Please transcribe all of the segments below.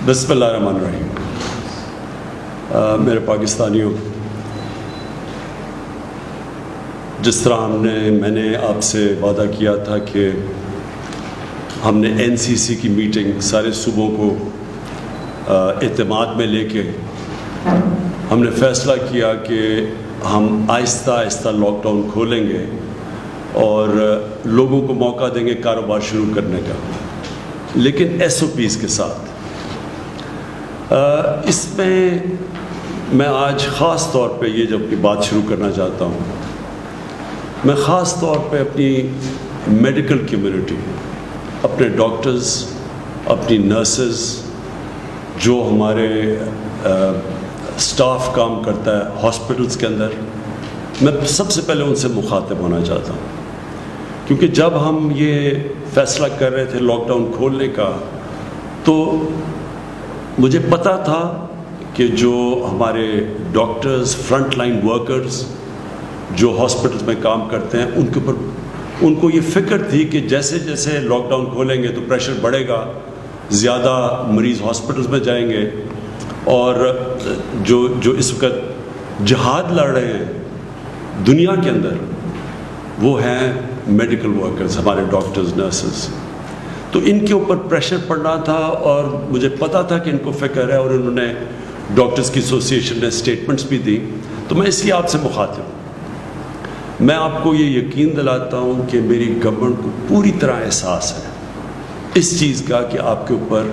بسم اللہ الرحمن الرحیم. میرے پاکستانیوں، جس طرح میں نے آپ سے وعدہ کیا تھا کہ ہم نے NCC کی میٹنگ سارے صوبوں کو اعتماد میں لے کے ہم نے فیصلہ کیا کہ ہم آہستہ آہستہ لاک ڈاؤن کھولیں گے اور لوگوں کو موقع دیں گے کاروبار شروع کرنے کا، لیکن SOPs کے ساتھ. اس میں آج خاص طور پہ یہ جو اپنی بات شروع کرنا چاہتا ہوں، میں خاص طور پہ اپنی میڈیکل کمیونٹی، اپنے ڈاکٹرز، اپنی نرسز، جو ہمارے اسٹاف کام کرتا ہے ہاسپٹلس کے اندر، میں سب سے پہلے ان سے مخاطب ہونا چاہتا ہوں. کیونکہ جب ہم یہ فیصلہ کر رہے تھے لاک ڈاؤن کھولنے کا، تو مجھے پتہ تھا کہ جو ہمارے ڈاکٹرز، فرنٹ لائن ورکرز جو ہاسپٹلس میں کام کرتے ہیں، ان کو یہ فکر تھی کہ جیسے جیسے لاک ڈاؤن کھولیں گے تو پریشر بڑھے گا، زیادہ مریض ہاسپٹلس میں جائیں گے، اور جو اس وقت جہاد لڑ رہے ہیں دنیا کے اندر، وہ ہیں میڈیکل ورکرز، ہمارے ڈاکٹرز، نرسز. تو ان کے اوپر پریشر پڑنا تھا، اور مجھے پتا تھا کہ ان کو فکر ہے، اور انہوں نے ڈاکٹرز کی ایسوسیشن نے اسٹیٹمنٹس بھی دی. تو میں اس لیے آپ سے مخاطب ہوں. میں آپ کو یہ یقین دلاتا ہوں کہ میری گورنمنٹ کو پوری طرح احساس ہے اس چیز کا کہ آپ کے اوپر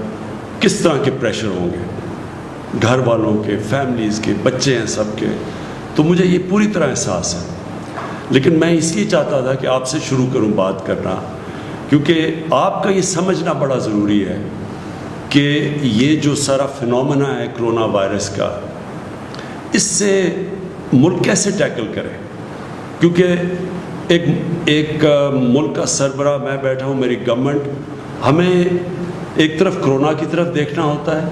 کس طرح کے پریشر ہوں گے، گھر والوں کے، فیملیز کے، بچے ہیں سب کے. تو مجھے یہ پوری طرح احساس ہے. لیکن میں اس لیے چاہتا تھا کہ آپ سے شروع کروں بات کرنا، کیونکہ آپ کا یہ سمجھنا بڑا ضروری ہے کہ یہ جو سارا فنومنا ہے کرونا وائرس کا، اس سے ملک کیسے ٹیکل کرے. کیونکہ ایک ملک کا سربراہ میں بیٹھا ہوں، میری گورنمنٹ، ہمیں ایک طرف کرونا کی طرف دیکھنا ہوتا ہے،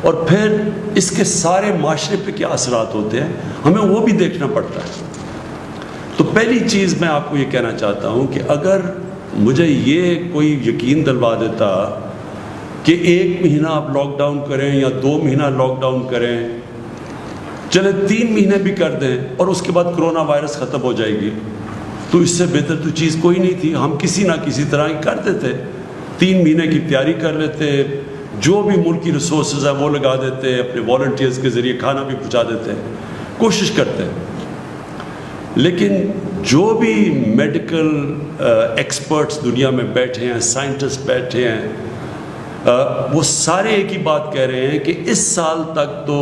اور پھر اس کے سارے معاشرے پہ کیا اثرات ہوتے ہیں ہمیں وہ بھی دیکھنا پڑتا ہے. تو پہلی چیز میں آپ کو یہ کہنا چاہتا ہوں کہ اگر مجھے یہ کوئی یقین دلوا دیتا کہ 1 مہینہ آپ لاک ڈاؤن کریں یا 2 مہینہ لاک ڈاؤن کریں، چلے 3 مہینے بھی کر دیں، اور اس کے بعد کرونا وائرس ختم ہو جائے گی، تو اس سے بہتر تو چیز کوئی نہیں تھی. ہم کسی نہ کسی طرح ہی کر دیتے، 3 مہینے کی تیاری کر لیتے، جو بھی ملکی ریسورسز ہیں وہ لگا دیتے، اپنے والنٹیئرز کے ذریعے کھانا بھی پہنچا دیتے، کوشش کرتے. لیکن جو بھی میڈیکل ایکسپرٹس دنیا میں بیٹھے ہیں، سائنٹسٹ بیٹھے ہیں، وہ سارے ایک ہی بات کہہ رہے ہیں کہ اس سال تک تو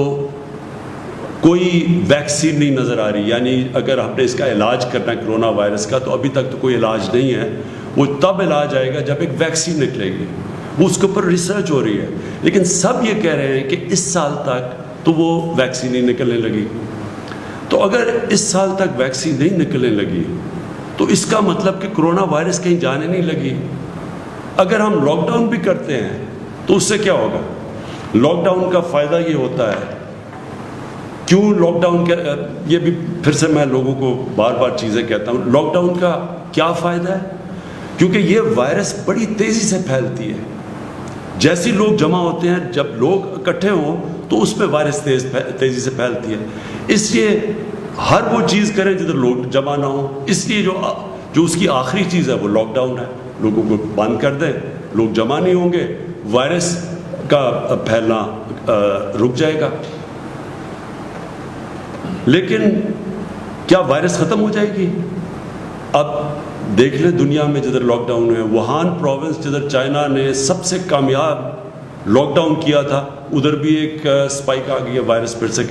کوئی ویکسین نہیں نظر آ رہی. یعنی اگر ہم نے اس کا علاج کرنا ہے کرونا وائرس کا، تو ابھی تک تو کوئی علاج نہیں ہے. وہ تب علاج آئے گا جب ایک ویکسین نکلے گی، وہ اس کے اوپر ریسرچ ہو رہی ہے. لیکن سب یہ کہہ رہے ہیں کہ اس سال تک تو وہ ویکسین نہیں نکلنے لگی. تو اگر اس سال تک ویکسین نہیں نکلنے لگی تو اس کا مطلب کہ کرونا وائرس کہیں جانے نہیں لگی. اگر ہم لاک ڈاؤن بھی کرتے ہیں تو اس سے کیا ہوگا؟ لاک ڈاؤن کا فائدہ یہ ہوتا ہے، کیوں لاک ڈاؤن کا، یہ بھی پھر سے میں لوگوں کو بار بار چیزیں کہتا ہوں، لاک ڈاؤن کا کیا فائدہ ہے؟ کیونکہ یہ وائرس بڑی تیزی سے پھیلتی ہے. جیسے لوگ جمع ہوتے ہیں، جب لوگ اکٹھے ہوں تو اس میں وائرس تیزی سے پھیلتی ہے. اس لیے ہر وہ چیز کریں جدھر لوگ جمع نہ ہوں. اس لیے جو اس کی آخری چیز ہے وہ لاک ڈاؤن ہے. لوگوں کو بند کر دیں، لوگ جمع نہیں ہوں گے، وائرس کا پھیلنا رک جائے گا. لیکن کیا وائرس ختم ہو جائے گی؟ اب دیکھ لیں دنیا میں جدھر لاک ڈاؤن ہے، ووہان پروونس جدھر چائنا نے سب سے کامیاب لاک ڈاؤن کیا تھا، ادھر بھی ایک سپائک آ گئی ہے، وائرس پھر سے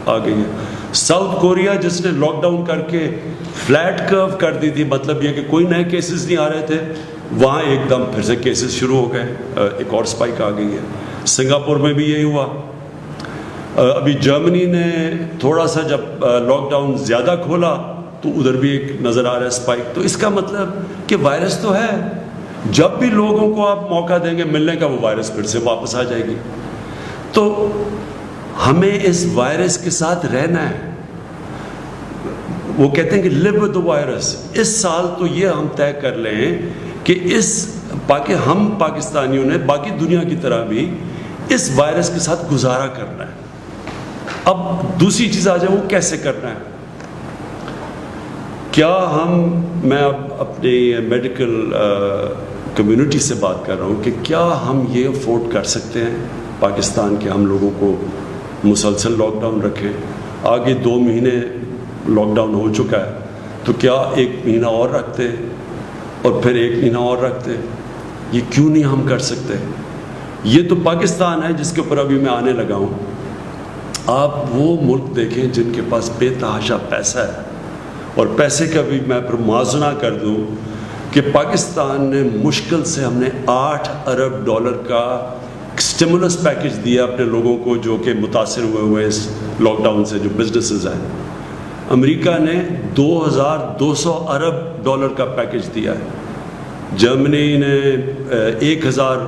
آ گئی ہے. ساؤتھ کوریا جس نے لاک ڈاؤن کر کے فلیٹ کرو کر دی تھی، مطلب یہ کہ کوئی نئے کیسز نہیں آ رہے تھے، وہاں ایک دم پھر سے کیسز شروع ہو گئے، ایک اور سپائک آ گئی ہے. سنگاپور میں بھی یہی ہوا. ابھی جرمنی نے تھوڑا سا جب لاک ڈاؤن زیادہ کھولا تو ادھر بھی ایک نظر آ رہا ہے سپائک. تو اس کا مطلب کہ وائرس تو ہے، جب بھی لوگوں کو آپ موقع دیں گے ملنے کا، وہ وائرس پھر سے واپس آ جائے گی. تو ہمیں اس وائرس کے ساتھ رہنا ہے. وہ کہتے ہیں کہ live with the virus. اس سال تو یہ ہم طے کر لیں کہ ہم پاکستانیوں نے باقی دنیا کی طرح بھی اس وائرس کے ساتھ گزارا کرنا ہے. اب دوسری چیز آ جائے وہ کیسے کرنا ہے. کیا میں اب اپنی میڈیکل کمیونٹی سے بات کر رہا ہوں کہ کیا ہم یہ افورڈ کر سکتے ہیں پاکستان کے ہم لوگوں کو مسلسل لاک ڈاؤن رکھیں. آگے 2 مہینے لاک ڈاؤن ہو چکا ہے, تو کیا 1 مہینہ اور رکھتے اور پھر 1 مہینہ اور رکھتے؟ یہ کیوں نہیں ہم کر سکتے؟ یہ تو پاکستان ہے جس کے اوپر ابھی میں آنے لگا ہوں. آپ وہ ملک دیکھیں جن کے پاس بے تحاشا پیسہ ہے, اور پیسے کا بھی میں پر موازنہ کر دوں کہ پاکستان نے مشکل سے ہم نے $8 ارب کا اسٹیمولس پیکج دیا اپنے لوگوں کو جو کہ متاثر ہوئے اس لاک ڈاؤن سے, جو بزنسز ہیں. امریکہ نے $2,200 ارب کا پیکج دیا ہے. جرمنی نے 1,000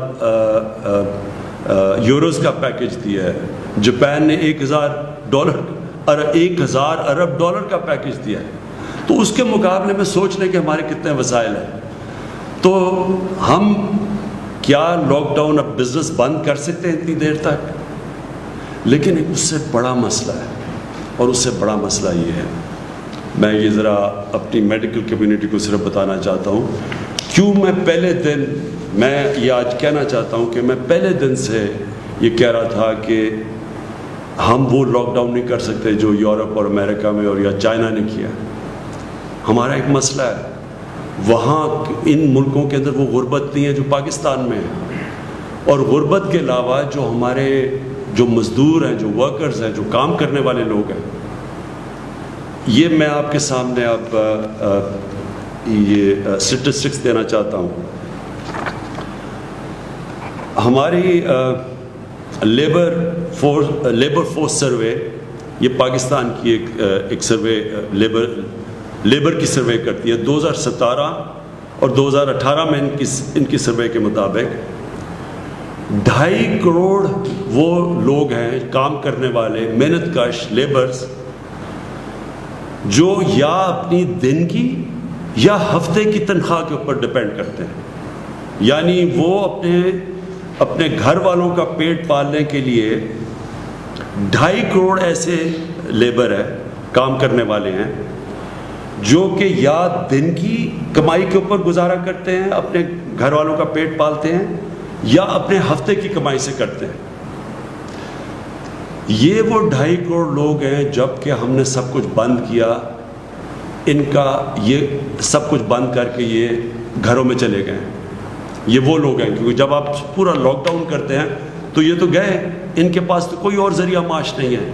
یوروز کا پیکج دیا ہے. جاپان نے $1,000 ارب کا پیکج دیا ہے. تو اس کے مقابلے میں سوچ لیں کہ ہمارے کتنے وسائل ہیں. تو ہم کیا لاک ڈاؤن اب بزنس بند کر سکتے ہیں اتنی دیر تک؟ لیکن اس سے بڑا مسئلہ ہے, اور اس سے بڑا مسئلہ یہ ہے, میں یہ ذرا اپنی میڈیکل کمیونٹی کو صرف بتانا چاہتا ہوں کیوں میں پہلے دن, میں یہ آج کہنا چاہتا ہوں کہ میں پہلے دن سے یہ کہہ رہا تھا کہ ہم وہ لاک ڈاؤن نہیں کر سکتے جو یورپ اور امریکہ میں اور یا چائنا نے کیا. ہمارا ایک مسئلہ ہے, وہاں ان ملکوں کے اندر وہ غربت نہیں ہے جو پاکستان میں ہے, اور غربت کے علاوہ جو ہمارے جو مزدور ہیں, جو ورکرز ہیں, جو کام کرنے والے لوگ ہیں, یہ میں آپ کے سامنے اب یہ اسٹیٹسٹکس دینا چاہتا ہوں. ہماری لیبر فورس سروے, یہ پاکستان کی ایک سروے لیبر کی سروے کرتی ہے. 2017 اور 2018 میں ان کی سروے کے مطابق 2.5 کروڑ وہ لوگ ہیں کام کرنے والے, محنت کش لیبرز, جو یا اپنی دن کی یا ہفتے کی تنخواہ کے اوپر ڈپینڈ کرتے ہیں. یعنی وہ اپنے گھر والوں کا پیٹ پالنے کے لیے 2.5 کروڑ ایسے لیبر ہیں, کام کرنے والے ہیں, جو کہ یا دن کی کمائی کے اوپر گزارا کرتے ہیں, اپنے گھر والوں کا پیٹ پالتے ہیں, یا اپنے ہفتے کی کمائی سے کرتے ہیں. یہ وہ 2.5 کروڑ لوگ ہیں. جب کہ ہم نے سب کچھ بند کیا, ان کا یہ سب کچھ بند کر کے یہ گھروں میں چلے گئے. یہ وہ لوگ ہیں, کیونکہ جب آپ پورا لاک ڈاؤن کرتے ہیں تو یہ تو گئے, ان کے پاس تو کوئی اور ذریعہ معاش نہیں ہے.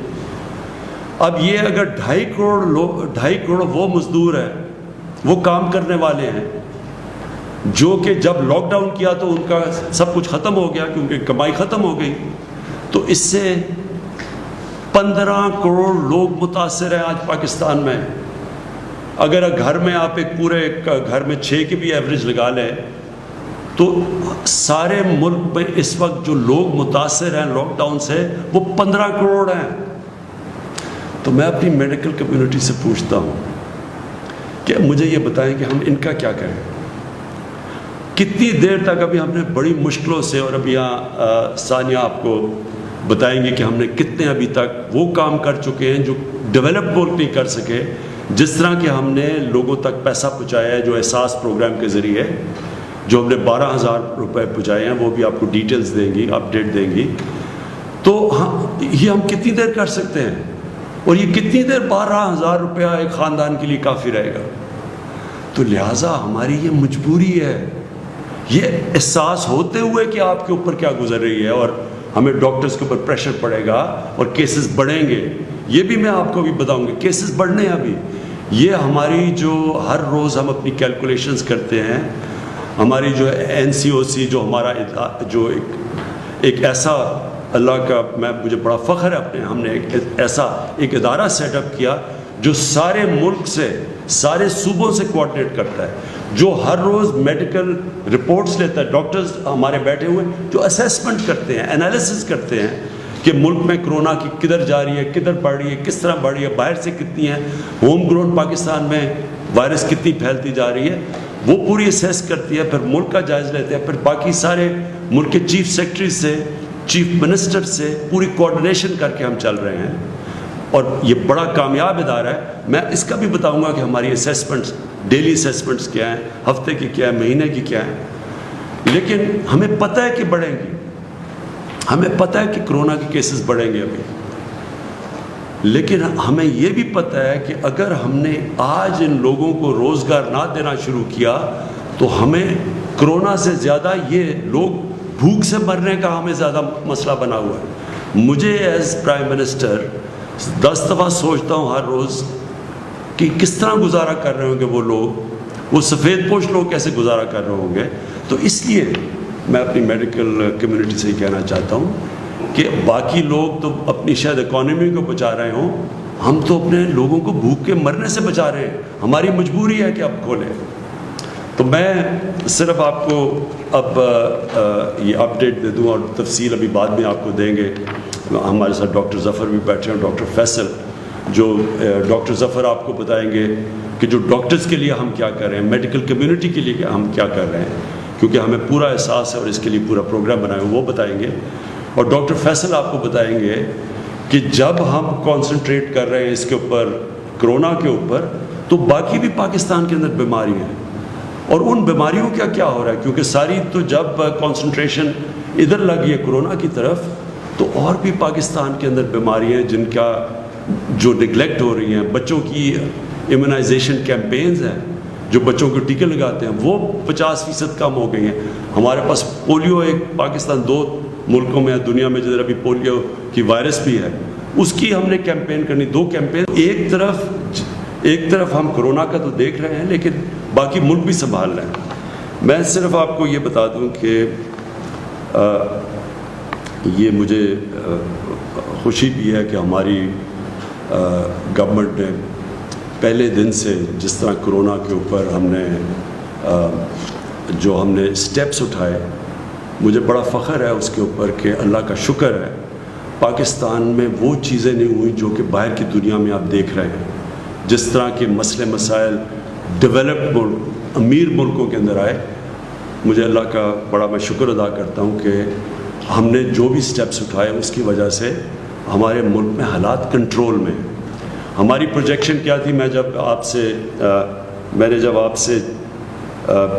اب یہ اگر 2.5 کروڑ وہ مزدور ہیں, وہ کام کرنے والے ہیں, جو کہ جب لاک ڈاؤن کیا تو ان کا سب کچھ ختم ہو گیا کیونکہ کمائی ختم ہو گئی, تو اس سے 15 کروڑ لوگ متاثر ہیں آج پاکستان میں. اگر گھر میں آپ ایک پورے گھر میں 6 کی بھی ایوریج لگا لیں تو سارے ملک میں اس وقت جو لوگ متاثر ہیں لاک ڈاؤن سے وہ 15 کروڑ ہیں. تو میں اپنی میڈیکل کمیونٹی سے پوچھتا ہوں کہ مجھے یہ بتائیں کہ ہم ان کا کیا کریں. کتنی دیر تک ابھی ہم نے بڑی مشکلوں سے, اور ابھی یہاں ثانیہ آپ کو بتائیں گے کہ ہم نے کتنے ابھی تک وہ کام کر چکے ہیں جو ڈیولپ ملک نہیں کر سکے, جس طرح کہ ہم نے لوگوں تک پیسہ پہنچایا ہے جو احساس پروگرام کے ذریعے, جو ہم نے 12,000 روپے پہنچائے ہیں, وہ بھی آپ کو ڈیٹیلز دیں گی, اپڈیٹ دیں گی. تو یہ ہم کتنی دیر کر سکتے ہیں, اور یہ کتنی دیر 12,000 روپیہ ایک خاندان کے لیے کافی رہے گا. تو لہٰذا ہماری یہ مجبوری ہے, یہ احساس ہوتے ہوئے کہ آپ کے اوپر کیا گزر رہی ہے, اور ہمیں ڈاکٹرز کے اوپر پریشر پڑے گا اور کیسز بڑھیں گے. یہ بھی میں آپ کو بھی بتاؤں گا, کیسز بڑھنے ہیں ابھی. یہ ہماری جو ہر روز ہم اپنی کیلکولیشنز کرتے ہیں, ہماری جو NCOC, جو ہمارا جو ایک ایسا, اللہ کا مجھے بڑا فخر ہے اپنے, ہم نے ایک ادارہ سیٹ اپ کیا جو سارے ملک سے, سارے صوبوں سے کوآرڈینیٹ کرتا ہے, جو ہر روز میڈیکل رپورٹس لیتا ہے. ڈاکٹرز ہمارے بیٹھے ہوئے جو اسیسمنٹ کرتے ہیں, انالیسس کرتے ہیں کہ ملک میں کرونا کی کدھر جا رہی ہے, کدھر بڑھ رہی ہے, کس طرح بڑھ رہی ہے, باہر سے کتنی ہے, ہوم گرون پاکستان میں وائرس کتنی پھیلتی جا رہی ہے, وہ پوری اسیس کرتی ہے. پھر ملک کا جائزہ لیتے ہیں, پھر باقی سارے ملک کے چیف سیکرٹری سے چیف منسٹر سے پوری کوآرڈینیشن کر کے ہم چل رہے ہیں، اور یہ بڑا کامیاب ادارہ ہے۔ میں اس کا بھی بتاؤں گا کہ ہماری اسیسمنٹس، ڈیلی اسیسمنٹس کیا ہیں، ہفتے کی کیا ہے، مہینے کی کیا ہیں، لیکن ہمیں پتہ ہے کہ بڑھیں گی، ہمیں پتہ ہے کہ کرونا کے کیسز بڑھیں گے ابھی، لیکن ہمیں یہ بھی پتہ ہے کہ اگر ہم نے آج ان لوگوں کو روزگار نہ دینا شروع کیا تو ہمیں کرونا سے زیادہ یہ لوگ بھوک سے مرنے کا ہمیں زیادہ مسئلہ بنا ہوا ہے۔ مجھے ایز پرائم منسٹر 10 دفعہ سوچتا ہوں ہر روز کہ کس طرح گزارا کر رہے ہوں گے وہ لوگ، وہ سفید پوش لوگ کیسے گزارا کر رہے ہوں گے۔ تو اس لیے میں اپنی میڈیکل کمیونٹی سے یہ کہنا چاہتا ہوں کہ باقی لوگ تو اپنی شاید اکانومی کو بچا رہے ہوں، ہم تو اپنے لوگوں کو بھوک کے مرنے سے بچا رہے ہیں، ہماری مجبوری ہے کہ اب کھولیں۔ تو میں صرف آپ کو اب یہ اپڈیٹ دے دوں، اور تفصیل ابھی بعد میں آپ کو دیں گے۔ ہمارے ساتھ ڈاکٹر ظفر بھی بیٹھے ہیں، ڈاکٹر فیصل، جو ڈاکٹر ظفر آپ کو بتائیں گے کہ جو ڈاکٹرز کے لیے ہم کیا کر رہے ہیں، میڈیکل کمیونٹی کے لیے ہم کیا کر رہے ہیں، کیونکہ ہمیں پورا احساس ہے اور اس کے لیے پورا پروگرام بنایا وہ بتائیں گے۔ اور ڈاکٹر فیصل آپ کو بتائیں گے کہ جب ہم کانسنٹریٹ کر رہے ہیں اس کے اوپر، کرونا کے اوپر، تو باقی بھی پاکستان کے اندر بیماری ہیں، اور ان بیماریوں کا کیا ہو رہا ہے، کیونکہ ساری تو جب کانسنٹریشن ادھر لگی ہے کرونا کی طرف، تو اور بھی پاکستان کے اندر بیماری ہیں جن کا جو نگلیکٹ ہو رہی ہیں۔ بچوں کی امیونائزیشن کیمپینز ہیں، جو بچوں کو ٹیکے لگاتے ہیں، وہ 50% کم ہو گئی ہیں۔ ہمارے پاس پولیو، ایک پاکستان 2 ملکوں میں دنیا میں جدھر ابھی پولیو کی وائرس بھی ہے، اس کی ہم نے کیمپین کرنی، 2 کیمپین۔ ایک طرف ہم کرونا کا تو دیکھ رہے ہیں، لیکن باقی ملک بھی سنبھال رہے ہیں۔ میں صرف آپ کو یہ بتا دوں کہ یہ مجھے خوشی بھی ہے کہ ہماری گورنمنٹ نے پہلے دن سے جس طرح کرونا کے اوپر ہم نے جو ہم نے اسٹیپس اٹھائے، مجھے بڑا فخر ہے اس کے اوپر کہ اللہ کا شکر ہے پاکستان میں وہ چیزیں نہیں ہوئیں جو کہ باہر کی دنیا میں آپ دیکھ رہے ہیں۔ جس طرح کے مسئلے مسائل ڈیولپڈ ملک، امیر ملکوں کے اندر آئے، مجھے اللہ کا بڑا میں شکر ادا کرتا ہوں کہ ہم نے جو بھی سٹیپس اٹھائے اس کی وجہ سے ہمارے ملک میں حالات کنٹرول میں۔ ہماری پروجیکشن کیا تھی، میں نے جب آپ سے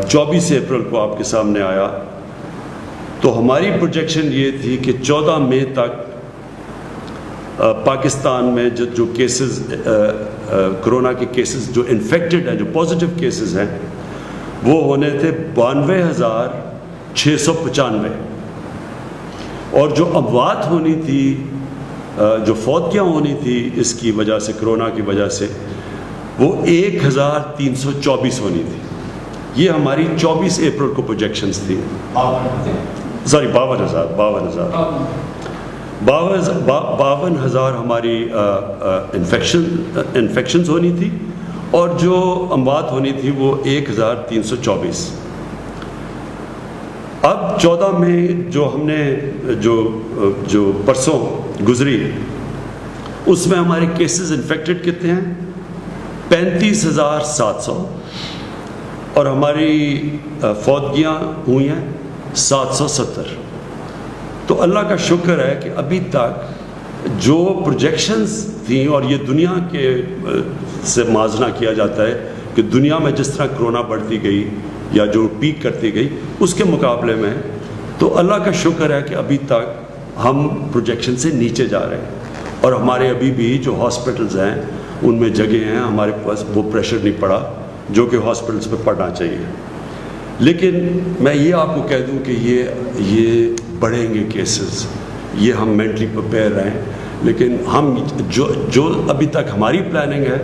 24 اپریل کو آپ کے سامنے آیا تو ہماری پروجیکشن یہ تھی کہ 14 مئی تک پاکستان میں جو کیسز، کرونا کے کیسز جو انفیکٹڈ ہیں، جو پازیٹیو کیسز ہیں، وہ ہونے تھے 92,695، اور جو اموات ہونی تھی، جو فوتیاں ہونی تھی اس کی وجہ سے، کرونا کی وجہ سے، وہ 1,324 ہونی تھی۔ یہ ہماری 24 اپریل کو پروجیکشنز تھی۔ 52,000 ہماری انفیکشنز ہونی تھی، اور جو اموات ہونی تھی وہ 1,324۔ اب 14 مئی جو ہم نے جو پرسوں گزری، اس میں ہمارے کیسز انفیکٹڈ کتنے ہیں؟ 35,700، اور ہماری فوتگیاں ہوئی ہیں 770۔ تو اللہ کا شکر ہے کہ ابھی تک جو پروجیکشنز تھیں، اور یہ دنیا کے سے موازنہ کیا جاتا ہے کہ دنیا میں جس طرح کرونا بڑھتی گئی یا جو پیک کرتی گئی اس کے مقابلے میں، تو اللہ کا شکر ہے کہ ابھی تک ہم پروجیکشن سے نیچے جا رہے ہیں، اور ہمارے ابھی بھی جو ہاسپٹلز ہیں ان میں جگہ ہیں، ہمارے پاس وہ پریشر نہیں پڑا جو کہ ہاسپٹلز پہ پڑنا چاہیے۔ لیکن میں یہ آپ کو کہہ دوں کہ یہ بڑھیں گے کیسز، یہ ہم مینٹلی پریپیئر رہیں، لیکن ہم جو ابھی تک ہماری پلاننگ ہے،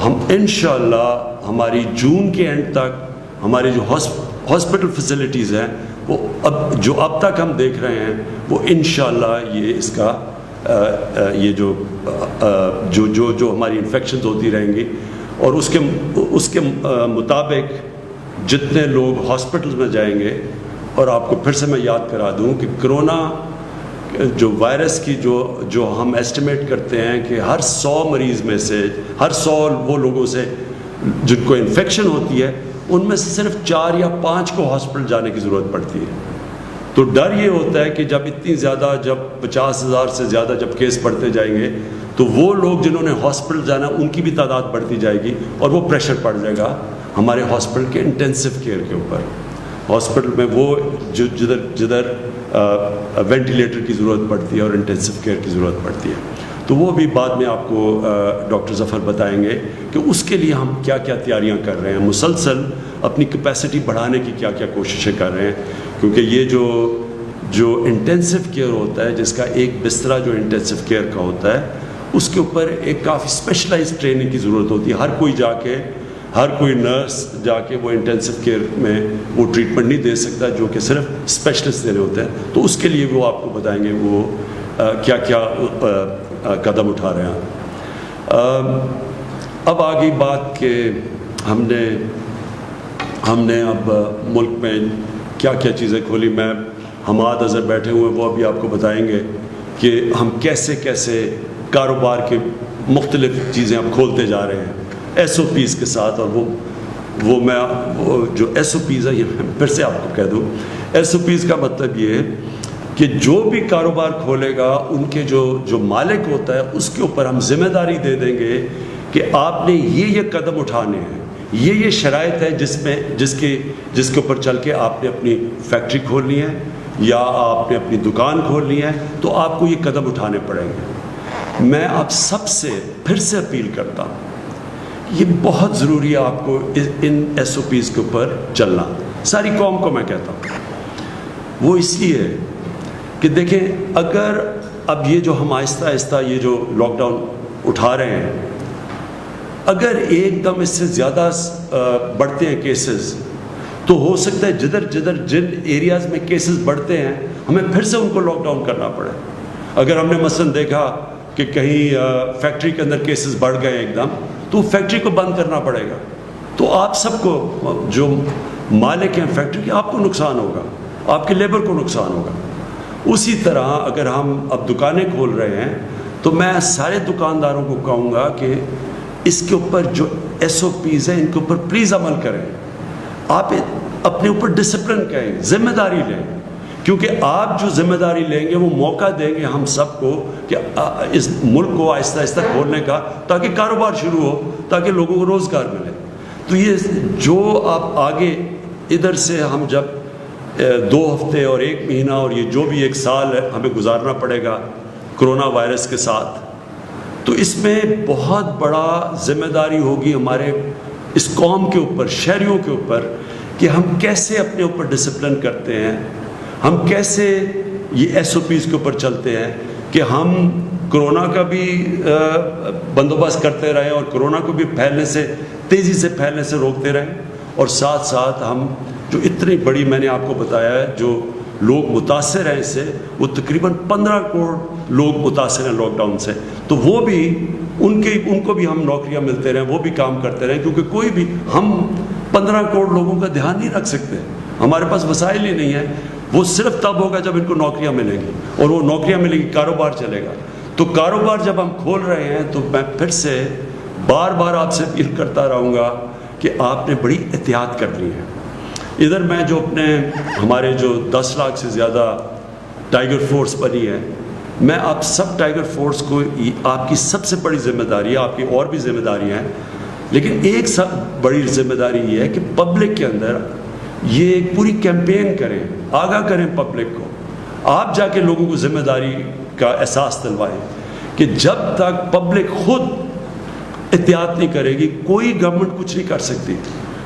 ہم انشاءاللہ ہماری جون کے اینڈ تک ہماری جو ہاسپٹل فیسلٹیز ہیں، وہ اب تک ہم دیکھ رہے ہیں، وہ انشاءاللہ یہ اس کا یہ جو ہماری انفیکشنز ہوتی رہیں گی، اور اس کے مطابق جتنے لوگ ہاسپٹل میں جائیں گے۔ اور آپ کو پھر سے میں یاد کرا دوں کہ کرونا جو وائرس کی جو ہم ایسٹیمیٹ کرتے ہیں کہ ہر 100 مریض میں سے، ہر 100 وہ لوگوں سے جن کو انفیکشن ہوتی ہے، ان میں سے صرف 4 یا 5 کو ہاسپٹل جانے کی ضرورت پڑتی ہے۔ تو ڈر یہ ہوتا ہے کہ جب اتنی زیادہ، جب 50,000 سے زیادہ جب کیس بڑھتے جائیں گے تو وہ لوگ جنہوں نے ہاسپٹل جانا ان کی بھی تعداد بڑھتی جائے گی، اور وہ پریشر پڑ جائے گا ہمارے ہاسپٹل کے انٹینسو کیئر کے اوپر. ہاسپٹل میں وہ جدھر وینٹیلیٹر کی ضرورت پڑتی ہے اور انٹینسو کیئر کی ضرورت پڑتی ہے. تو وہ بھی بعد میں آپ کو ڈاکٹر ظفر بتائیں گے کہ اس کے لیے ہم کیا کیا تیاریاں کر رہے ہیں، مسلسل اپنی کیپیسٹی بڑھانے کی کیا کیا کوششیں کر رہے ہیں. کیونکہ یہ جو انٹینسو کیئر ہوتا ہے، جس کا ایک بسترا جو انٹینسو کیئر کا ہوتا ہے، اس کے اوپر ایک کافی اسپیشلائز ٹریننگ کی ضرورت ہوتی ہے. ہر کوئی نرس جا کے وہ انٹینسو کیئر میں وہ ٹریٹمنٹ نہیں دے سکتا جو کہ صرف اسپیشلسٹ دینے ہوتے ہیں. تو اس کے لیے وہ آپ کو بتائیں گے وہ کیا کیا قدم اٹھا رہے ہیں. اب آگئی بات کہ ہم نے اب ملک میں کیا کیا چیزیں کھولی. میں حماد اظہر بیٹھے ہوئے وہ ابھی آپ کو بتائیں گے کہ ہم کیسے کاروبار کے مختلف چیزیں اب کھولتے جا رہے ہیں ایس او پیز کے ساتھ. اور وہ جو ایس او پیز ہے، یہ میں پھر سے آپ کو کہہ دوں، ایس او پیز کا مطلب یہ ہے کہ جو بھی کاروبار کھولے گا ان کے جو مالک ہوتا ہے اس کے اوپر ہم ذمہ داری دے دیں گے کہ آپ نے یہ قدم اٹھانے ہیں، یہ شرائط ہے جس کے اوپر چل کے آپ نے اپنی فیکٹری کھولنی ہے یا آپ نے اپنی دکان کھولنی ہے، تو آپ کو یہ قدم اٹھانے پڑیں گے. میں آپ سب سے پھر سے اپیل کرتا ہوں، یہ بہت ضروری ہے آپ کو ان ایس او پیز کے اوپر چلنا. ساری قوم کو میں کہتا ہوں، وہ اس لیے کہ دیکھیں، اگر اب یہ جو ہم آہستہ آہستہ یہ جو لاک ڈاؤن اٹھا رہے ہیں، اگر ایک دم اس سے زیادہ بڑھتے ہیں کیسز، تو ہو سکتا ہے جن ایریاز میں کیسز بڑھتے ہیں ہمیں پھر سے ان کو لاک ڈاؤن کرنا پڑے. اگر ہم نے مثلاً دیکھا کہ کہیں فیکٹری کے اندر کیسز بڑھ گئے ایک دم، تو فیکٹری کو بند کرنا پڑے گا. تو آپ سب کو، جو مالک ہیں فیکٹری کے، آپ کو نقصان ہوگا، آپ کے لیبر کو نقصان ہوگا. اسی طرح اگر ہم اب دکانیں کھول رہے ہیں تو میں سارے دکانداروں کو کہوں گا کہ اس کے اوپر جو ایس او پیز ہیں ان کے اوپر پلیز عمل کریں. آپ اپنے اوپر ڈسپلن کریں، ذمہ داری لیں، کیونکہ آپ جو ذمہ داری لیں گے وہ موقع دیں گے ہم سب کو کہ اس ملک کو آہستہ آہستہ کھولنے کا، تاکہ کاروبار شروع ہو، تاکہ لوگوں کو روزگار ملے. تو یہ جو آپ آگے ادھر سے ہم جب 2 ہفتے اور 1 مہینہ اور یہ جو بھی 1 سال ہمیں گزارنا پڑے گا کرونا وائرس کے ساتھ، تو اس میں بہت بڑا ذمہ داری ہوگی ہمارے اس قوم کے اوپر، شہریوں کے اوپر، کہ ہم کیسے اپنے اوپر ڈسپلن کرتے ہیں، ہم کیسے یہ ایس او پیز کے اوپر چلتے ہیں کہ ہم کرونا کا بھی بندوبست کرتے رہیں اور کرونا کو بھی تیزی سے پھیلنے سے روکتے رہیں، اور ساتھ ساتھ ہم جو اتنی بڑی، میں نے آپ کو بتایا ہے، جو لوگ متاثر ہیں اس سے، وہ تقریباً 15 کروڑ لوگ متاثر ہیں لاک ڈاؤن سے. تو وہ بھی ان کو بھی ہم نوکریاں ملتے رہیں، وہ بھی کام کرتے رہیں، کیونکہ کوئی بھی ہم 15 کروڑ لوگوں کا دھیان نہیں رکھ سکتے، ہمارے پاس وسائل ہی نہیں ہیں. وہ صرف تب ہوگا جب ان کو نوکریاں ملیں گی، اور وہ نوکریاں ملیں گی، کاروبار چلے گا. تو کاروبار جب ہم کھول رہے ہیں تو میں پھر سے بار بار آپ سے اپیل کرتا رہوں گا کہ آپ نے بڑی احتیاط کرنی ہے. ادھر میں جو ہمارے جو 10 لاکھ سے زیادہ ٹائیگر فورس بنی ہے، میں آپ سب ٹائیگر فورس کو، آپ کی سب سے بڑی ذمہ داری ہے، آپ کی اور بھی ذمہ داریاں ہیں، لیکن ایک سب بڑی ذمہ داری یہ ہے کہ پبلک کے اندر یہ ایک پوری کیمپین کریں، آگاہ کریں پبلک کو. آپ جا کے لوگوں کو ذمہ داری کا احساس دلوائیں کہ جب تک پبلک خود احتیاط نہیں کرے گی، کوئی گورنمنٹ کچھ نہیں کر سکتی.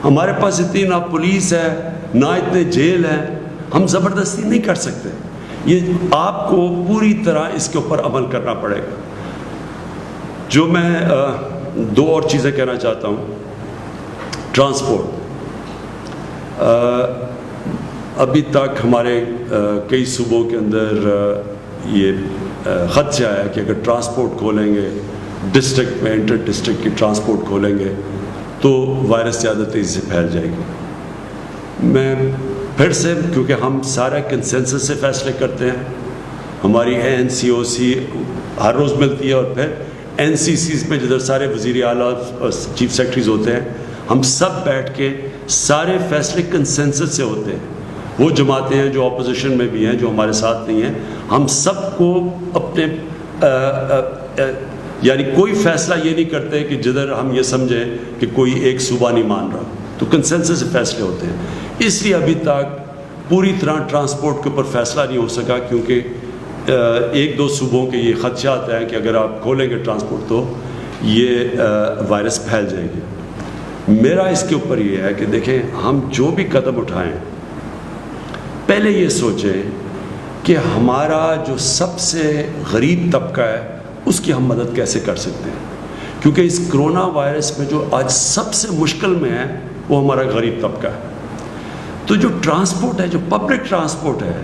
ہمارے پاس اتنی نہ پولیس ہے، نہ اتنے جیل ہیں، ہم زبردستی نہیں کر سکتے. یہ آپ کو پوری طرح اس کے اوپر عمل کرنا پڑے گا. جو میں 2 اور چیزیں کہنا چاہتا ہوں. ٹرانسپورٹ، ابھی تک ہمارے کئی صوبوں کے اندر یہ خدشہ ہے کہ اگر ٹرانسپورٹ کھولیں گے، ڈسٹرکٹ میں انٹر ڈسٹرکٹ کی ٹرانسپورٹ کھولیں گے تو وائرس زیادہ تیزی سے پھیل جائے گی. میں پھر سے، کیونکہ ہم سارا کنسنسس سے فیصلے کرتے ہیں، ہماری NCOC ہر روز ملتی ہے، اور پھر NCCs میں جدھر سارے وزیر اعلیٰ اور چیف سیکرٹریز ہوتے ہیں، ہم سب بیٹھ کے سارے فیصلے کنسنسس سے ہوتے ہیں. وہ جماعتیں ہیں جو اپوزیشن میں بھی ہیں, جو ہمارے ساتھ نہیں ہیں, ہم سب کو اپنے یعنی کوئی فیصلہ یہ نہیں کرتے کہ جدھر ہم یہ سمجھیں کہ کوئی ایک صوبہ نہیں مان رہا, تو کنسنسس سے فیصلے ہوتے ہیں. اس لیے ابھی تک پوری طرح ٹرانسپورٹ کے اوپر فیصلہ نہیں ہو سکا, کیونکہ ایک دو صوبوں کے یہ خدشات ہیں کہ اگر آپ کھولیں گے ٹرانسپورٹ تو یہ وائرس پھیل جائے گی. میرا اس کے اوپر یہ ہے کہ دیکھیں, ہم جو بھی قدم اٹھائیں پہلے یہ سوچیں کہ ہمارا جو سب سے غریب طبقہ ہے اس کی ہم مدد کیسے کر سکتے ہیں, کیونکہ اس کرونا وائرس میں جو آج سب سے مشکل میں ہے وہ ہمارا غریب طبقہ ہے. تو جو ٹرانسپورٹ ہے, جو پبلک ٹرانسپورٹ ہے,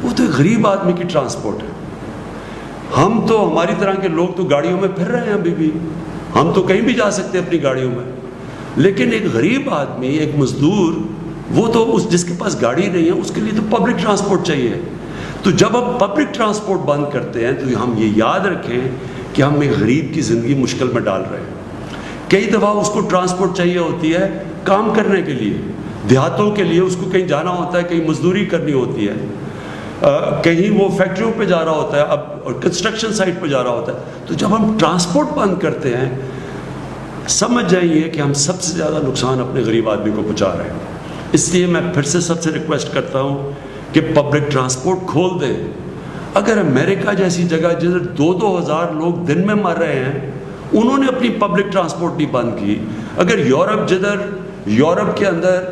وہ تو ایک غریب آدمی کی ٹرانسپورٹ ہے. ہم تو ہماری طرح کے لوگ تو گاڑیوں میں پھر رہے ہیں ابھی بھی, ہم تو کہیں بھی جا سکتے ہیں اپنی گاڑیوں میں, لیکن ایک غریب آدمی, ایک مزدور, وہ تو جس کے پاس گاڑی نہیں ہے اس کے لیے تو پبلک ٹرانسپورٹ چاہیے. تو جب ہم پبلک ٹرانسپورٹ بند کرتے ہیں تو ہم یہ یاد رکھیں کہ ہم ایک غریب کی زندگی مشکل میں ڈال رہے ہیں. کئی دفعہ اس کو ٹرانسپورٹ چاہیے ہوتی ہے کام کرنے کے لیے, دیہاتوں کے لیے اس کو کہیں جانا ہوتا ہے, کہیں مزدوری کرنی ہوتی ہے, کہیں وہ فیکٹریوں پہ جا رہا ہوتا ہے, اب کنسٹرکشن سائٹ پہ جا رہا ہوتا ہے. تو جب ہم ٹرانسپورٹ بند کرتے ہیں سمجھ جائیے کہ ہم سب سے زیادہ نقصان اپنے غریب آدمی کو پہنچا رہے ہیں. اس لیے میں پھر سے سب سے ریکویسٹ کرتا ہوں کہ پبلک ٹرانسپورٹ کھول دیں. اگر امریکہ جیسی جگہ جدھر 2,000 لوگ دن میں مر رہے ہیں انہوں نے اپنی پبلک ٹرانسپورٹ نہیں بند کی, اگر یورپ جدھر یورپ کے اندر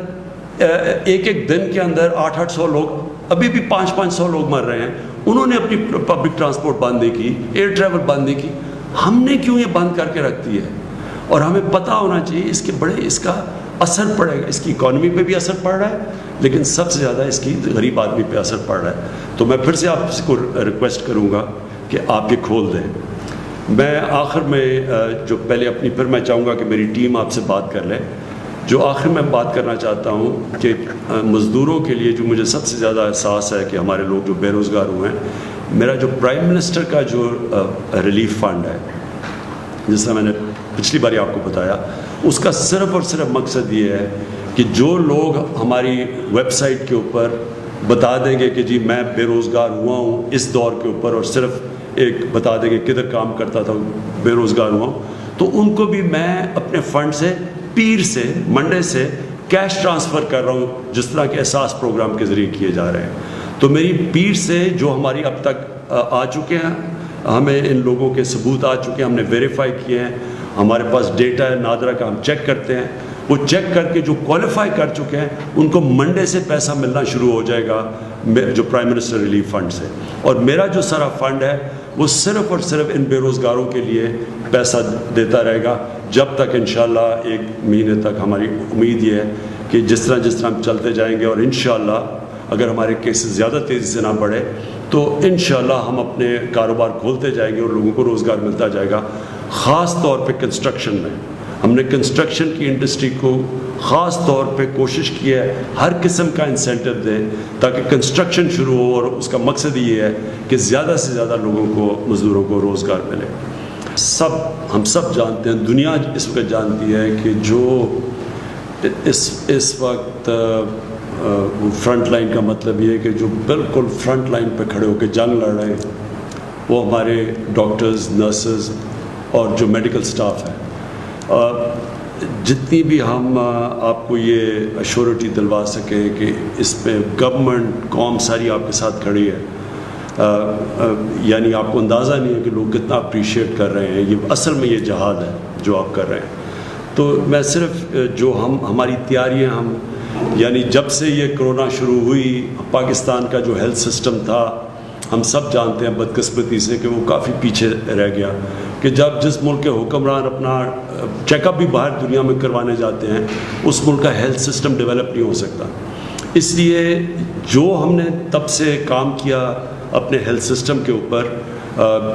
ایک دن کے اندر 800 لوگ, ابھی بھی 500 لوگ مر رہے ہیں, انہوں نے اپنی پبلک ٹرانسپورٹ بند نہیں کی, ایئر ٹریول بند نہیں کی, ہم نے کیوں یہ بند کر کے رکھ دی ہے؟ اور ہمیں پتہ ہونا چاہیے اس کا اثر پڑے گا, اس کی اکانومی پہ بھی اثر پڑ رہا ہے, لیکن سب سے زیادہ اس کی غریب آدمی پہ اثر پڑ رہا ہے. تو میں پھر سے آپ کو ریکویسٹ کروں گا کہ آپ یہ کھول دیں. میں آخر میں جو پہلے اپنی, پھر میں چاہوں گا کہ میری ٹیم آپ سے بات کر لے. جو آخر میں بات کرنا چاہتا ہوں کہ مزدوروں کے لیے جو مجھے سب سے زیادہ احساس ہے کہ ہمارے لوگ جو بے روزگار ہوئے ہیں, میرا جو پرائم منسٹر کا جو ریلیف فنڈ ہے, جس طرح میں نے پچھلی باری آپ کو بتایا, اس کا صرف اور صرف مقصد یہ ہے کہ جو لوگ ہماری ویب سائٹ کے اوپر بتا دیں گے کہ جی میں بے روزگار ہوا ہوں اس دور کے اوپر, اور صرف ایک بتا دیں گے کدھر کام کرتا تھا, بے روزگار ہوا ہوں, تو ان کو بھی میں اپنے فنڈ سے پیر سے منڈے سے کیش ٹرانسفر کر رہا ہوں, جس طرح کے احساس پروگرام کے ذریعے کیے جا رہے ہیں. تو میری پیر سے جو ہماری اب تک آ چکے ہیں, ہمیں ان لوگوں کے ثبوت آ چکے ہیں, ہم نے ویریفائی کیے ہیں, ہمارے پاس ڈیٹا ہے نادرا کا, ہم چیک کرتے ہیں, وہ چیک کر کے جو کوالیفائی کر چکے ہیں ان کو منڈے سے پیسہ ملنا شروع ہو جائے گا جو پرائم منسٹر ریلیف فنڈ سے. اور میرا جو سارا فنڈ ہے وہ صرف اور صرف ان بے روزگاروں کے لیے پیسہ دیتا رہے گا جب تک انشاءاللہ 1 مہینے تک. ہماری امید یہ ہے کہ جس طرح ہم چلتے جائیں گے, اور انشاءاللہ اگر ہمارے کیسز زیادہ تیزی سے نہ بڑھے تو انشاءاللہ ہم اپنے کاروبار کھولتے جائیں گے اور لوگوں کو روزگار ملتا جائے گا. خاص طور پہ کنسٹرکشن میں ہم نے کنسٹرکشن کی انڈسٹری کو خاص طور پہ کوشش کی ہے ہر قسم کا انسینٹو دیں تاکہ کنسٹرکشن شروع ہو, اور اس کا مقصد یہ ہے کہ زیادہ سے زیادہ لوگوں کو, مزدوروں کو روزگار ملے. ہم سب جانتے ہیں, دنیا اس وقت جانتی ہے کہ جو اس وقت فرنٹ لائن کا مطلب یہ ہے کہ جو بالکل فرنٹ لائن پہ کھڑے ہو کے جنگ لڑ رہے ہیں وہ ہمارے ڈاکٹرز, نرسز اور جو میڈیکل سٹاف ہے. جتنی بھی ہم آپ کو یہ ایشورٹی دلوا سکیں کہ اس میں گورنمنٹ قوم ساری آپ کے ساتھ کھڑی ہے, یعنی آپ کو اندازہ نہیں ہے کہ لوگ کتنا اپریشیٹ کر رہے ہیں. یہ اصل میں یہ جہاد ہے جو آپ کر رہے ہیں. تو میں صرف جو ہماری تیاریاں یعنی جب سے یہ کرونا شروع ہوئی, پاکستان کا جو ہیلتھ سسٹم تھا ہم سب جانتے ہیں بدقسمتی سے کہ وہ کافی پیچھے رہ گیا, کہ جس ملک کے حکمران اپنا چیک اپ بھی باہر دنیا میں کروانے جاتے ہیں اس ملک کا ہیلتھ سسٹم ڈیولپ نہیں ہو سکتا. اس لیے جو ہم نے تب سے کام کیا اپنے ہیلتھ سسٹم کے اوپر,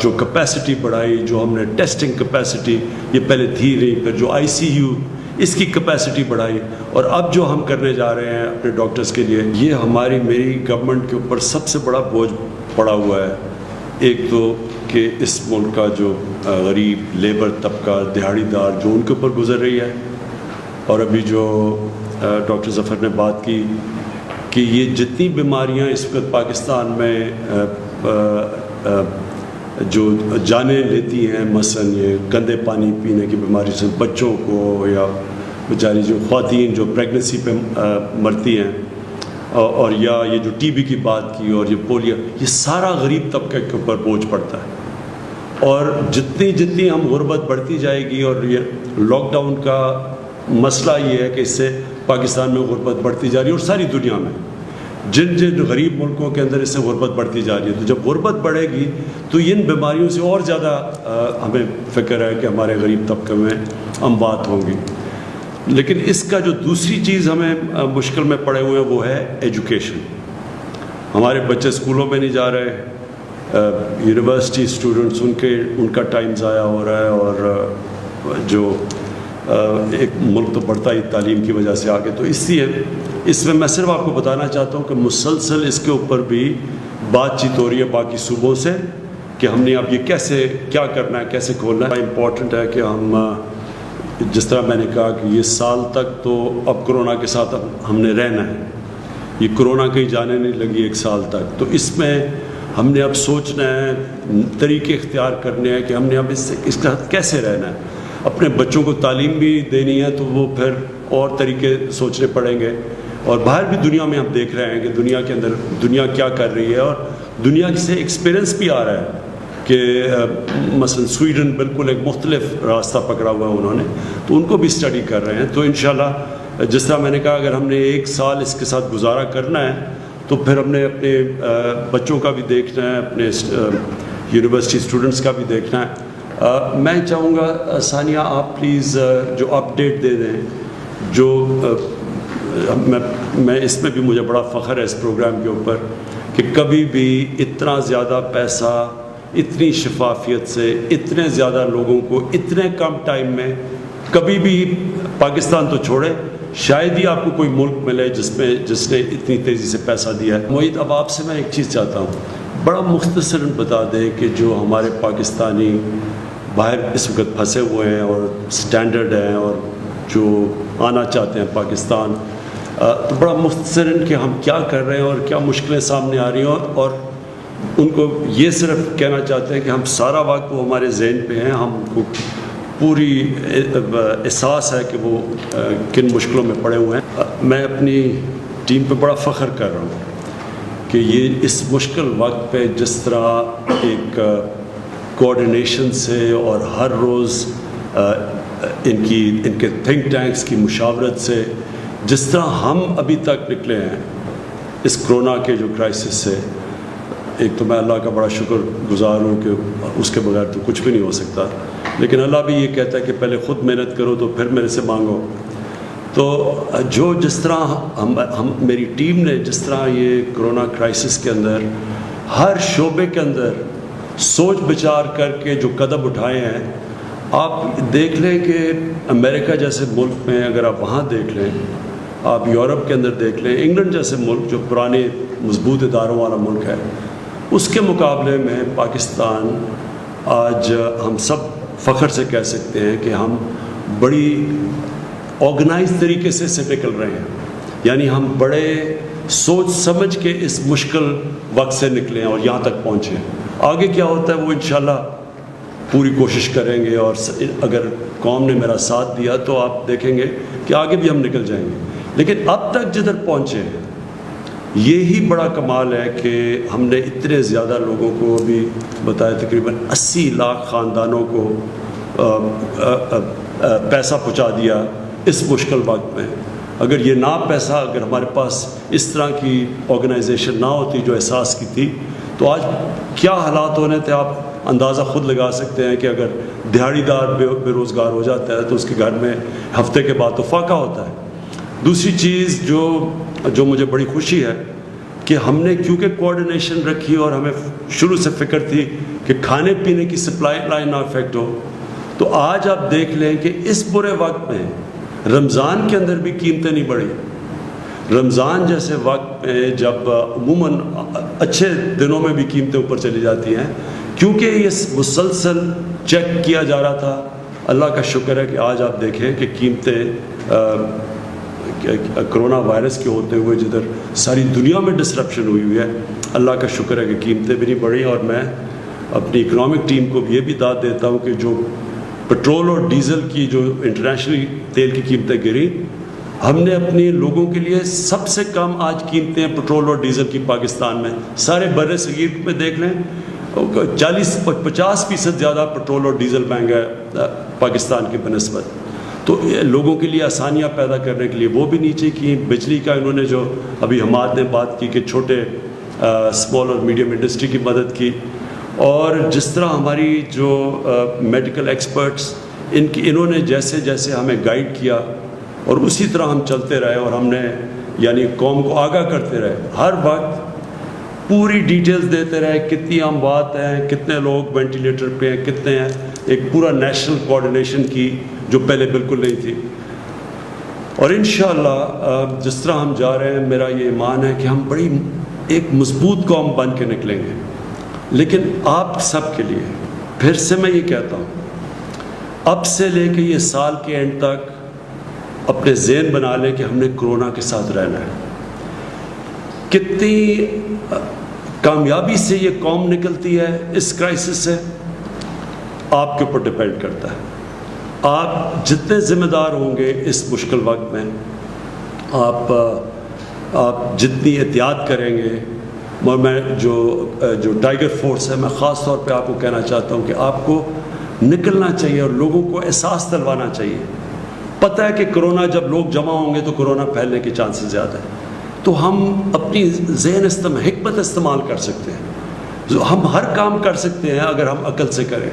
جو کیپیسٹی بڑھائی, جو ہم نے ٹیسٹنگ کیپیسٹی یہ پہلے تھی نہیں, پھر جو ICU اس کی کیپیسٹی بڑھائی, اور اب جو ہم کرنے جا رہے ہیں اپنے ڈاکٹرز کے لیے, یہ میری گورنمنٹ کے اوپر سب سے بڑا بوجھ پڑا ہوا ہے. ایک تو کہ اس ملک کا جو غریب لیبر طبقہ, دہاڑی دار, جو ان کے اوپر گزر رہی ہے, اور ابھی جو ڈاکٹر ظفر نے بات کی کہ یہ جتنی بیماریاں اس وقت پاکستان میں جو جانیں لیتی ہیں، مثلاً یہ گندے پانی پینے کی بیماری سے بچوں کو، یا بیچاری جو خواتین جو پریگننسی پہ مرتی ہیں، اور یا یہ جو ٹی بی کی بات کی، اور یہ پولیو، یہ سارا غریب طبقے کے اوپر بوجھ پڑتا ہے. اور جتنی ہم غربت بڑھتی جائے گی، اور یہ لاک ڈاؤن کا مسئلہ یہ ہے کہ اس سے پاکستان میں غربت بڑھتی جا رہی ہے، اور ساری دنیا میں جن غریب ملکوں کے اندر اس سے غربت بڑھتی جا رہی ہے. تو جب غربت بڑھے گی تو ان بیماریوں سے اور زیادہ ہمیں فکر ہے کہ ہمارے غریب طبقے میں اموات ہوں گی. لیکن اس کا جو دوسری چیز ہمیں مشکل میں پڑے ہوئے ہیں وہ ہے ایجوکیشن. ہمارے بچے اسکولوں میں نہیں جا رہے، یونیورسٹی اسٹوڈنٹس ان کا ٹائم ضائع ہو رہا ہے، اور جو ایک ملک تو بڑھتا ہی تعلیم کی وجہ سے آگے. تو اس میں صرف آپ کو بتانا چاہتا ہوں کہ مسلسل اس کے اوپر بھی بات چیت ہو رہی ہے باقی صوبوں سے کہ ہم نے اب یہ کیا کرنا ہے، کیسے کھولنا ہے. امپورٹنٹ ہے کہ ہم، جس طرح میں نے کہا کہ یہ سال تک تو اب کرونا کے ساتھ ہم نے رہنا ہے، یہ کرونا کہیں جانے نہیں لگی ایک سال تک. تو اس میں ہم نے اب سوچنا ہے، طریقے اختیار کرنے ہیں کہ ہم نے اب اس کا کیسے رہنا ہے. اپنے بچوں کو تعلیم بھی دینی ہے تو وہ پھر اور طریقے سوچنے پڑیں گے. اور باہر بھی دنیا میں ہم دیکھ رہے ہیں کہ دنیا کے اندر دنیا کیا کر رہی ہے، اور دنیا سے ایکسپیرئنس بھی آ رہا ہے کہ مثلا سویڈن بالکل ایک مختلف راستہ پکڑا ہوا ہے انہوں نے، تو ان کو بھی اسٹڈی کر رہے ہیں. تو انشاءاللہ جس طرح میں نے کہا اگر ہم نے ایک سال اس کے ساتھ گزارا کرنا ہے تو پھر ہم نے اپنے بچوں کا بھی دیکھنا ہے، اپنے یونیورسٹی اسٹوڈنٹس کا بھی دیکھنا ہے. میں چاہوں گا ثانیہ آپ پلیز جو اپڈیٹ دے دیں، جو میں اس میں بھی مجھے بڑا فخر ہے اس پروگرام کے اوپر کہ کبھی بھی اتنا زیادہ پیسہ، اتنی شفافیت سے، اتنے زیادہ لوگوں کو اتنے کم ٹائم میں کبھی بھی، پاکستان تو چھوڑے، شاید ہی آپ کو کوئی ملک ملے جس نے اتنی تیزی سے پیسہ دیا ہے. محیط، اب آپ سے میں ایک چیز چاہتا ہوں، بڑا مختصراً بتا دیں کہ جو ہمارے پاکستانی باہر اس وقت پھنسے ہوئے ہیں اور سٹینڈرڈ ہیں اور جو آنا چاہتے ہیں پاکستان، تو بڑا مختصراً کہ ہم کیا کر رہے ہیں اور کیا مشکلیں سامنے آ رہی ہیں، اور ان کو یہ صرف کہنا چاہتے ہیں کہ ہم سارا وقت وہ ہمارے ذہن پہ ہیں، ہم کو پوری احساس ہے کہ وہ کن مشکلوں میں پڑے ہوئے ہیں. میں اپنی ٹیم پہ بڑا فخر کر رہا ہوں کہ یہ اس مشکل وقت پہ جس طرح ایک کوآرڈینیشن سے اور ہر روز ان کے تھنک ٹینکس کی مشاورت سے جس طرح ہم ابھی تک نکلے ہیں اس کرونا کے جو کرائسس سے، ایک تو میں اللہ کا بڑا شکر گزار ہوں کہ اس کے بغیر تو کچھ بھی نہیں ہو سکتا، لیکن اللہ بھی یہ کہتا ہے کہ پہلے خود محنت کرو تو پھر میرے سے مانگو. تو جس طرح میری ٹیم نے جس طرح یہ کرونا کرائسس کے اندر ہر شعبے کے اندر سوچ بچار کر کے جو قدم اٹھائے ہیں، آپ دیکھ لیں کہ امریکہ جیسے ملک میں اگر آپ وہاں دیکھ لیں، آپ یورپ کے اندر دیکھ لیں، انگلینڈ جیسے ملک جو پرانے مضبوط اداروں والا ملک ہے، اس کے مقابلے میں پاکستان آج ہم سب فخر سے کہہ سکتے ہیں کہ ہم بڑی آرگنائز طریقے سے نکل رہے ہیں. یعنی ہم بڑے سوچ سمجھ کے اس مشکل وقت سے نکلے ہیں اور یہاں تک پہنچے ہیں. آگے کیا ہوتا ہے وہ انشاءاللہ پوری کوشش کریں گے، اور اگر قوم نے میرا ساتھ دیا تو آپ دیکھیں گے کہ آگے بھی ہم نکل جائیں گے. لیکن اب تک جدھر پہنچے ہیں یہی بڑا کمال ہے کہ ہم نے اتنے زیادہ لوگوں کو بھی بتایا، تقریباً 80 لاکھ خاندانوں کو پیسہ پہنچا دیا اس مشکل وقت میں. اگر یہ پیسہ اگر ہمارے پاس اس طرح کی آرگنائزیشن نہ ہوتی جو احساس کی تھی تو آج کیا حالات ہونے تھے آپ اندازہ خود لگا سکتے ہیں کہ اگر دیہڑی دار بے روزگار ہو جاتا ہے تو اس کے گھر میں ہفتے کے بعد تو فاقہ ہوتا ہے. دوسری چیز جو مجھے بڑی خوشی ہے کہ ہم نے کیونکہ کوآرڈینیشن رکھی اور ہمیں شروع سے فکر تھی کہ کھانے پینے کی سپلائی لائن نہ افیکٹ ہو، تو آج آپ دیکھ لیں کہ اس برے وقت میں رمضان کے اندر بھی قیمتیں نہیں بڑھی. رمضان جیسے وقت میں جب عموماً اچھے دنوں میں بھی قیمتیں اوپر چلی جاتی ہیں، کیونکہ یہ مسلسل چیک کیا جا رہا تھا. اللہ کا شکر ہے کہ آج آپ دیکھیں کہ کرونا وائرس کے ہوتے ہوئے جدھر ساری دنیا میں ڈسرپشن ہوئی ہے، اللہ کا شکر ہے کہ قیمتیں بھی نہیں بڑھی. اور میں اپنی اکنامک ٹیم کو بھی یہ بھی داد دیتا ہوں کہ جو پٹرول اور ڈیزل کی جو انٹرنیشنلی تیل کی قیمتیں گری، ہم نے اپنے لوگوں کے لیے سب سے کم آج قیمتیں پٹرول اور ڈیزل کی پاکستان میں. سارے بر صغیر میں دیکھ لیں 40-50% زیادہ پٹرول اور ڈیزل مہنگا ہے پاکستان کی بنسبت. تو لوگوں کے لیے آسانیاں پیدا کرنے کے لیے وہ بھی نیچے کی. بجلی کا انہوں نے جو ابھی حماد نے بات کی کہ چھوٹے اسمال اور میڈیم انڈسٹری کی مدد کی، اور جس طرح ہماری جو میڈیکل ایکسپرٹس انہوں نے جیسے جیسے ہمیں گائیڈ کیا اور اسی طرح ہم چلتے رہے، اور ہم نے یعنی قوم کو آگاہ کرتے رہے، ہر وقت پوری ڈیٹیلز دیتے رہے، کتنی اموات ہیں، کتنے لوگ وینٹیلیٹر پہ ہیں، کتنے ہیں. ایک پورا نیشنل کوآرڈینیشن کی جو پہلے بالکل نہیں تھی. اور انشاءاللہ جس طرح ہم جا رہے ہیں، میرا یہ ایمان ہے کہ ہم بڑی ایک مضبوط قوم بن کے نکلیں گے. لیکن آپ سب کے لیے پھر سے میں یہ کہتا ہوں، اب سے لے کے یہ سال کے اینڈ تک اپنے ذہن بنا لیں کہ ہم نے کرونا کے ساتھ رہنا ہے. کتنی کامیابی سے یہ قوم نکلتی ہے اس کرائسس سے آپ کے اوپر ڈپینڈ کرتا ہے. آپ جتنے ذمہ دار ہوں گے اس مشکل وقت میں، آپ جتنی احتیاط کریں گے. اور میں جو ٹائیگر فورس ہے، میں خاص طور پہ آپ کو کہنا چاہتا ہوں کہ آپ کو نکلنا چاہیے اور لوگوں کو احساس دلوانا چاہیے. پتہ ہے کہ کرونا جب لوگ جمع ہوں گے تو کرونا پھیلنے کے چانسز زیادہ ہیں. تو ہم اپنی ذہن حکمت استعمال کر سکتے ہیں. ہم ہر کام کر سکتے ہیں اگر ہم عقل سے کریں.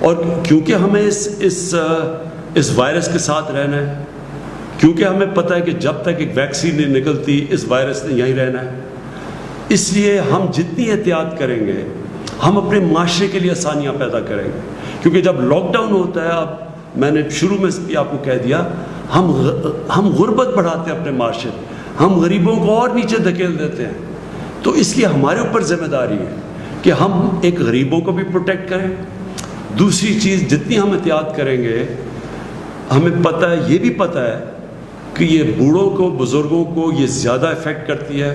اور کیونکہ ہمیں اس وائرس کے ساتھ رہنا ہے، کیونکہ ہمیں پتہ ہے کہ جب تک ایک ویکسین نہیں نکلتی اس وائرس نے یہیں رہنا ہے، اس لیے ہم جتنی احتیاط کریں گے ہم اپنے معاشرے کے لیے آسانیاں پیدا کریں گے. کیونکہ جب لاک ڈاؤن ہوتا ہے، اب میں نے شروع میں بھی آپ کو کہہ دیا، ہم غربت بڑھاتے ہیں اپنے معاشرے، ہم غریبوں کو اور نیچے دھکیل دیتے ہیں. تو اس لیے ہمارے اوپر ذمہ داری ہے کہ ہم ایک غریبوں کو بھی پروٹیکٹ کریں. دوسری چیز، جتنی ہم احتیاط کریں گے، ہمیں پتہ ہے، یہ بھی پتہ ہے کہ یہ بوڑھوں کو، بزرگوں کو یہ زیادہ افیکٹ کرتی ہے.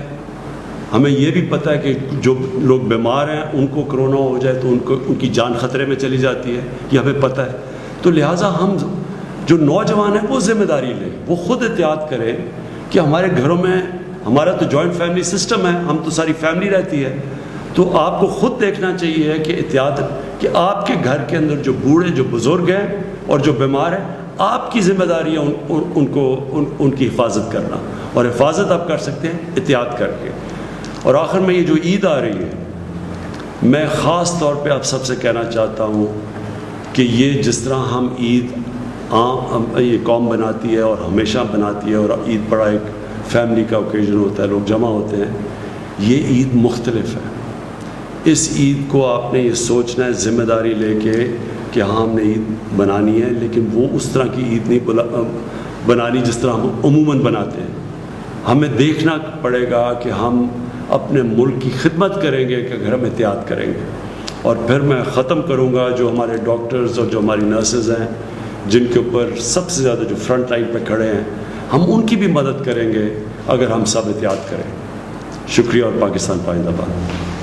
ہمیں یہ بھی پتہ ہے کہ جو لوگ بیمار ہیں ان کو کرونا ہو جائے تو ان کی جان خطرے میں چلی جاتی ہے، یہ ہمیں پتہ ہے. تو لہٰذا ہم جو نوجوان ہیں وہ ذمہ داری لیں، وہ خود احتیاط کریں کہ ہمارے گھروں میں، ہمارا تو جوائنٹ فیملی سسٹم ہے، ہم تو ساری فیملی رہتی ہے. تو آپ کو خود دیکھنا چاہیے کہ احتیاط، کہ آپ کے گھر کے اندر جو بوڑھے، جو بزرگ ہیں اور جو بیمار ہیں، آپ کی ذمہ داری ہے ان کی حفاظت کرنا. اور حفاظت آپ کر سکتے ہیں احتیاط کر کے. اور آخر میں یہ جو عید آ رہی ہے، میں خاص طور پہ آپ سب سے کہنا چاہتا ہوں کہ یہ جس طرح ہم عید یہ قوم بناتی ہے اور ہمیشہ بناتی ہے، اور عید بڑا ایک فیملی کا اوکیزن ہوتا ہے، لوگ جمع ہوتے ہیں، یہ عید مختلف ہے. اس عید کو آپ نے یہ سوچنا ہے ذمہ داری لے کے کہ ہاں ہم نے عید بنانی ہے، لیکن وہ اس طرح کی عید نہیں بنانی جس طرح ہم عموماً بناتے ہیں. ہمیں دیکھنا پڑے گا کہ ہم اپنے ملک کی خدمت کریں گے کہ اگر ہم احتیاط کریں گے. اور پھر میں ختم کروں گا، جو ہمارے ڈاکٹرز اور جو ہماری نرسز ہیں جن کے اوپر سب سے زیادہ جو فرنٹ لائن پہ کھڑے ہیں، ہم ان کی بھی مدد کریں گے اگر ہم سب احتیاط کریں. شکریہ اور پاکستان پائندہ باد.